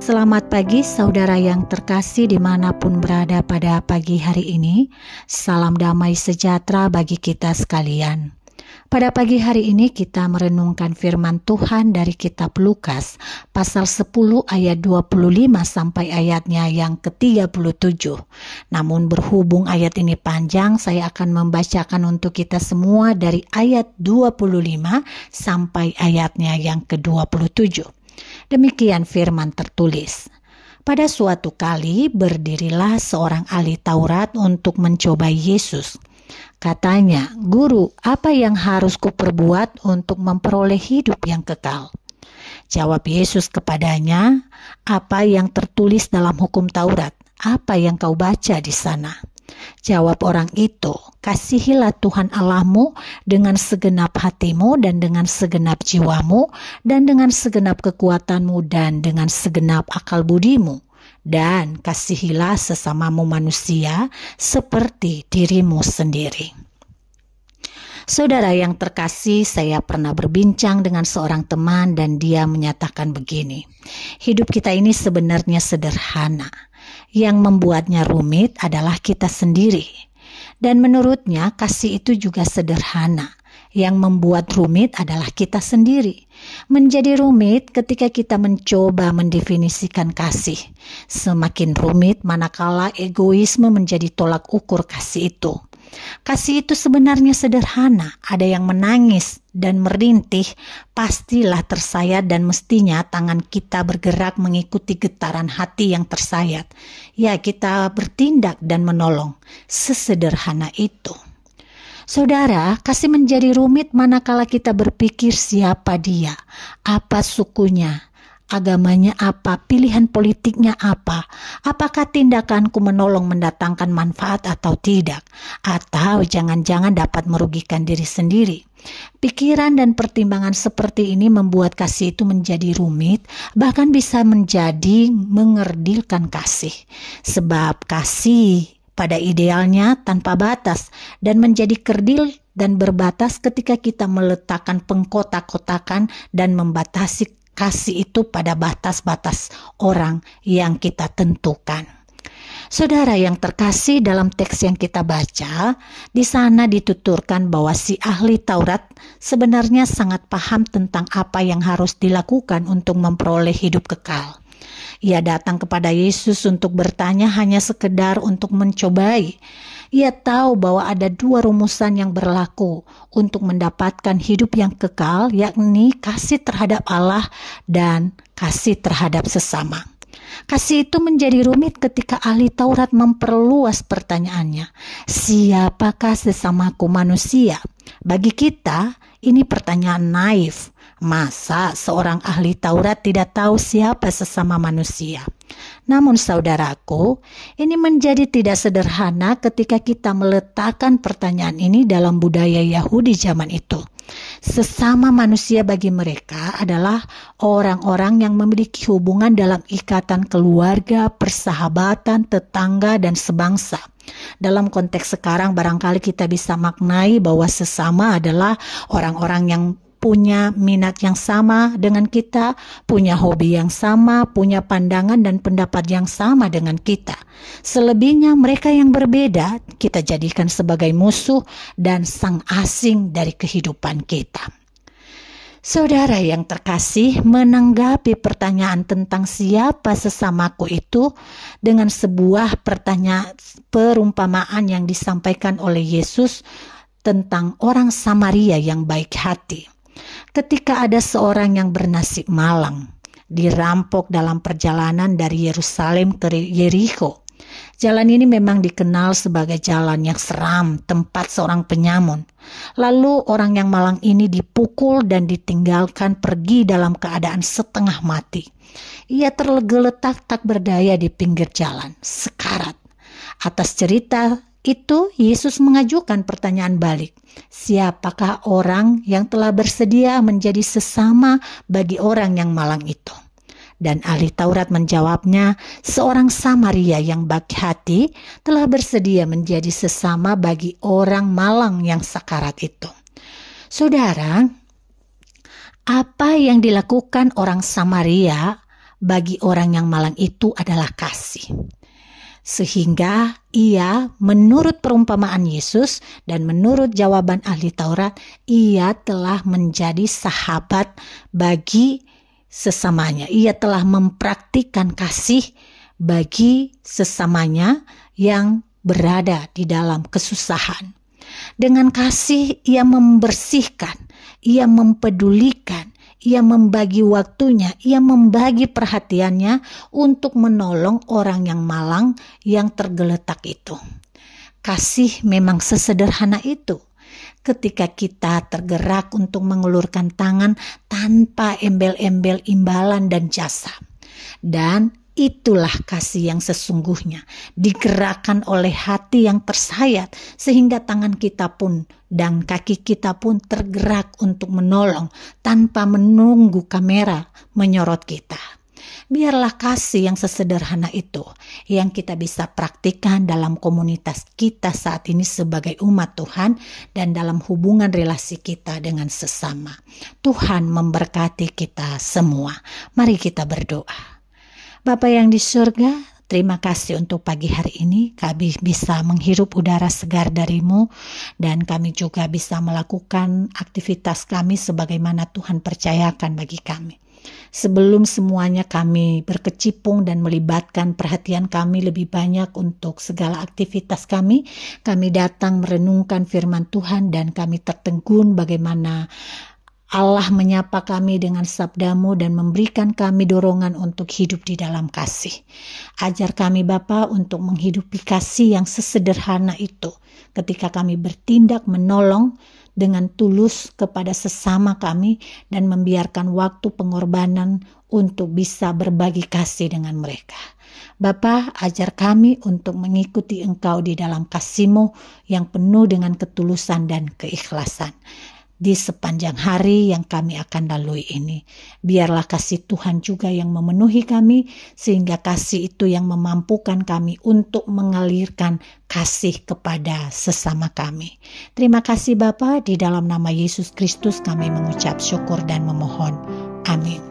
Selamat pagi saudara yang terkasih dimanapun berada pada pagi hari ini. Salam damai sejahtera bagi kita sekalian. Pada pagi hari ini kita merenungkan firman Tuhan dari kitab Lukas pasal 10 ayat 25 sampai ayatnya yang ke-37. Namun berhubung ayat ini panjang, saya akan membacakan untuk kita semua dari ayat 25 sampai ayatnya yang ke-27. Demikian firman tertulis. Pada suatu kali berdirilah seorang ahli Taurat untuk mencobai Yesus. Katanya, "Guru, apa yang harus kuperbuat untuk memperoleh hidup yang kekal?" Jawab Yesus kepadanya, "Apa yang tertulis dalam hukum Taurat? Apa yang kau baca di sana?" Jawab orang itu, "Kasihilah Tuhan Allahmu dengan segenap hatimu dan dengan segenap jiwamu dan dengan segenap kekuatanmu dan dengan segenap akal budimu. Dan kasihilah sesamamu manusia seperti dirimu sendiri." Saudara yang terkasih, saya pernah berbincang dengan seorang teman dan dia menyatakan begini, hidup kita ini sebenarnya sederhana. Yang membuatnya rumit adalah kita sendiri. Dan menurutnya kasih itu juga sederhana. Yang membuat rumit adalah kita sendiri. Menjadi rumit ketika kita mencoba mendefinisikan kasih. Semakin rumit manakala egoisme menjadi tolak ukur kasih itu. Kasih itu sebenarnya sederhana. Ada yang menangis dan merintih, pastilah tersayat dan mestinya tangan kita bergerak mengikuti getaran hati yang tersayat. Ya, kita bertindak dan menolong. Sesederhana itu. Saudara, kasih menjadi rumit manakala kita berpikir siapa dia, apa sukunya, agamanya apa, pilihan politiknya apa, apakah tindakanku menolong mendatangkan manfaat atau tidak, atau jangan-jangan dapat merugikan diri sendiri. Pikiran dan pertimbangan seperti ini membuat kasih itu menjadi rumit, bahkan bisa menjadi mengerdilkan kasih. Sebab kasih pada idealnya tanpa batas dan menjadi kerdil dan berbatas ketika kita meletakkan pengkotak-kotakan dan membatasi kasih itu pada batas-batas orang yang kita tentukan. Saudara yang terkasih, dalam teks yang kita baca, di sana dituturkan bahwa si ahli Taurat sebenarnya sangat paham tentang apa yang harus dilakukan untuk memperoleh hidup kekal. Ia datang kepada Yesus untuk bertanya hanya sekedar untuk mencobai. Ia tahu bahwa ada dua rumusan yang berlaku untuk mendapatkan hidup yang kekal, yakni kasih terhadap Allah dan kasih terhadap sesama. Kasih itu menjadi rumit ketika ahli Taurat memperluas pertanyaannya. Siapakah sesamaku manusia? Bagi kita, ini pertanyaan naif. Masa seorang ahli Taurat tidak tahu siapa sesama manusia? Namun saudaraku, ini menjadi tidak sederhana ketika kita meletakkan pertanyaan ini dalam budaya Yahudi zaman itu. Sesama manusia bagi mereka adalah orang-orang yang memiliki hubungan dalam ikatan keluarga, persahabatan, tetangga, dan sebangsa. Dalam konteks sekarang barangkali kita bisa maknai bahwa sesama adalah orang-orang yang punya minat yang sama dengan kita, punya hobi yang sama, punya pandangan dan pendapat yang sama dengan kita. Selebihnya mereka yang berbeda kita jadikan sebagai musuh dan sang asing dari kehidupan kita. Saudara yang terkasih, menanggapi pertanyaan tentang siapa sesamaku itu dengan sebuah perumpamaan yang disampaikan oleh Yesus tentang orang Samaria yang baik hati. Ketika ada seorang yang bernasib malang, dirampok dalam perjalanan dari Yerusalem ke Yerikho. Jalan ini memang dikenal sebagai jalan yang seram, tempat seorang penyamun. Lalu orang yang malang ini dipukul dan ditinggalkan pergi dalam keadaan setengah mati. Ia tergeletak tak berdaya di pinggir jalan, sekarat. Atas cerita itu, Yesus mengajukan pertanyaan balik. Siapakah orang yang telah bersedia menjadi sesama bagi orang yang malang itu? Dan ahli Taurat menjawabnya, seorang Samaria yang baik hati telah bersedia menjadi sesama bagi orang malang yang sekarat itu. Saudara, apa yang dilakukan orang Samaria bagi orang yang malang itu adalah kasih. Sehingga ia menurut perumpamaan Yesus dan menurut jawaban ahli Taurat, ia telah menjadi sahabat bagi sesamanya. Ia telah mempraktikkan kasih bagi sesamanya yang berada di dalam kesusahan. Dengan kasih ia membersihkan, ia mempedulikan, ia membagi waktunya, ia membagi perhatiannya untuk menolong orang yang malang yang tergeletak itu. Kasih memang sesederhana itu. Ketika kita tergerak untuk mengulurkan tangan tanpa embel-embel imbalan dan jasa. Dan itulah kasih yang sesungguhnya, digerakkan oleh hati yang tersayat sehingga tangan kita pun dan kaki kita pun tergerak untuk menolong tanpa menunggu kamera menyorot kita. Biarlah kasih yang sesederhana itu yang kita bisa praktikkan dalam komunitas kita saat ini sebagai umat Tuhan dan dalam hubungan relasi kita dengan sesama. Tuhan memberkati kita semua. Mari kita berdoa. Bapa yang di surga, terima kasih untuk pagi hari ini kami bisa menghirup udara segar dari-Mu dan kami juga bisa melakukan aktivitas kami sebagaimana Tuhan percayakan bagi kami. Sebelum semuanya kami berkecimpung dan melibatkan perhatian kami lebih banyak untuk segala aktivitas kami datang merenungkan firman Tuhan dan kami tertegun bagaimana Allah menyapa kami dengan sabda-Mu dan memberikan kami dorongan untuk hidup di dalam kasih. Ajar kami Bapa untuk menghidupi kasih yang sesederhana itu ketika kami bertindak menolong dengan tulus kepada sesama kami dan membiarkan waktu pengorbanan untuk bisa berbagi kasih dengan mereka. Bapa, ajar kami untuk mengikuti Engkau di dalam kasih-Mu yang penuh dengan ketulusan dan keikhlasan. Di sepanjang hari yang kami akan lalui ini, biarlah kasih Tuhan juga yang memenuhi kami, sehingga kasih itu yang memampukan kami untuk mengalirkan kasih kepada sesama kami. Terima kasih Bapa, di dalam nama Yesus Kristus kami mengucap syukur dan memohon. Amin.